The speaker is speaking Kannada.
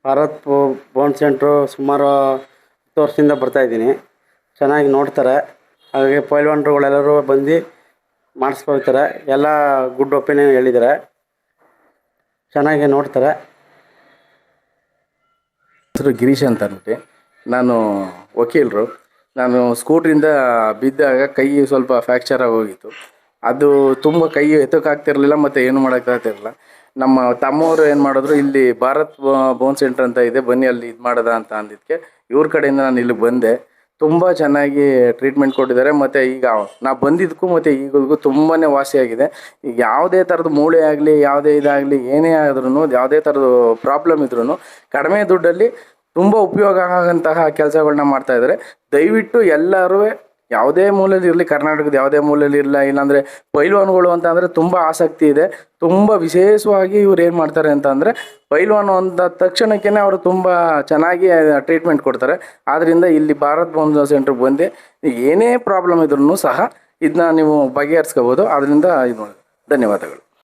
ಭಾರತ್ ಬೋನ್ ಸೆಂಟ್ರು ಸುಮಾರು 10 ವರ್ಷದಿಂದ ಬರ್ತಾಯಿದ್ದೀನಿ. ಚೆನ್ನಾಗಿ ನೋಡ್ತಾರೆ. ಹಾಗಾಗಿ ಪೈಲ್ವಾನ್ರುಗಳೆಲ್ಲರೂ ಬಂದು ಮಾಡಿಸ್ಕೊಳ್ತಾರೆ. ಎಲ್ಲ ಗುಡ್ ಒಪಿನಿಯನ್ ಹೇಳಿದ್ದಾರೆ. ಚೆನ್ನಾಗಿ ನೋಡ್ತಾರೆ. ಹೆಸರು ಗಿರೀಶ್ ಅಂತ ಅಂದ್ಬಿಟ್ಟು. ನಾನು ವಕೀಲರು. ನಾನು ಸ್ಕೂಟ್ರಿಂದ ಬಿದ್ದಾಗ ಕೈ ಸ್ವಲ್ಪ ಫ್ರ್ಯಾಕ್ಚರ್ ಆಗೋಗಿತ್ತು. ಅದು ತುಂಬ ಕೈ ಎತ್ತೋಕ್ಕಾಗ್ತಿರ್ಲಿಲ್ಲ ಮತ್ತು ಏನು ಮಾಡೋಕ್ಕಾಗ್ತಿರಲಿಲ್ಲ. ನಮ್ಮ ತಮ್ಮವರು ಏನು ಮಾಡಿದ್ರು, ಇಲ್ಲಿ ಭಾರತ್ ಬೋನ್ ಸೆಂಟ್ರ್ ಅಂತ ಇದೆ, ಬನ್ನಿ ಅಲ್ಲಿ ಇದು ಮಾಡೋದ ಅಂತ ಅಂದಿದ್ದಕ್ಕೆ ಇವ್ರ ಕಡೆಯಿಂದ ನಾನು ಇಲ್ಲಿಗೆ ಬಂದೆ. ತುಂಬ ಚೆನ್ನಾಗಿ ಟ್ರೀಟ್ಮೆಂಟ್ ಕೊಟ್ಟಿದ್ದಾರೆ. ಮತ್ತು ಈಗ ನಾ ಬಂದಿದ್ದಕ್ಕೂ ಮತ್ತು ಈಗಲೂ ತುಂಬಾ ವಾಸಿಯಾಗಿದೆ. ಈಗ ಯಾವುದೇ ಥರದ್ದು ಮೂಳೆ ಆಗಲಿ, ಯಾವುದೇ ಇದಾಗಲಿ, ಏನೇ ಆದ್ರೂ, ಯಾವುದೇ ಥರದ್ದು ಪ್ರಾಬ್ಲಮ್ ಇದ್ರೂ ಕಡಿಮೆ ದುಡ್ಡಲ್ಲಿ ತುಂಬ ಉಪಯೋಗ ಆಗೋಂತಹ ಕೆಲಸಗಳ್ನ ಮಾಡ್ತಾಯಿದ್ದಾರೆ. ದಯವಿಟ್ಟು ಎಲ್ಲರೂ ಯಾವುದೇ ಮೂಲೆಯಲ್ಲಿ ಇರಲಿ, ಕರ್ನಾಟಕದ ಯಾವುದೇ ಮೂಲೆಯಲ್ಲಿ ಇರಲ್ಲ, ಇಲ್ಲಾಂದರೆ ಪೈಲ್ವಾನ್ಗಳು ಅಂತ ಅಂದರೆ ತುಂಬ ಆಸಕ್ತಿ ಇದೆ. ತುಂಬ ವಿಶೇಷವಾಗಿ ಇವ್ರು ಏನು ಮಾಡ್ತಾರೆ ಅಂತ ಅಂದರೆ, ಪೈಲ್ವಾನು ಅಂದ ತಕ್ಷಣಕ್ಕೇ ಅವರು ತುಂಬ ಚೆನ್ನಾಗಿ ಟ್ರೀಟ್ಮೆಂಟ್ ಕೊಡ್ತಾರೆ. ಆದ್ದರಿಂದ ಇಲ್ಲಿ ಭಾರತ್ ಬೋನ್ ಸೆಂಟ್ರಿಗೆ ಬಂದು ಏನೇ ಪ್ರಾಬ್ಲಮ್ ಇದ್ರೂ ಸಹ ಇದನ್ನ ನೀವು ಬಗೆಹರಿಸ್ಕೋಬೋದು. ಅದರಿಂದ ಇದು ಧನ್ಯವಾದಗಳು.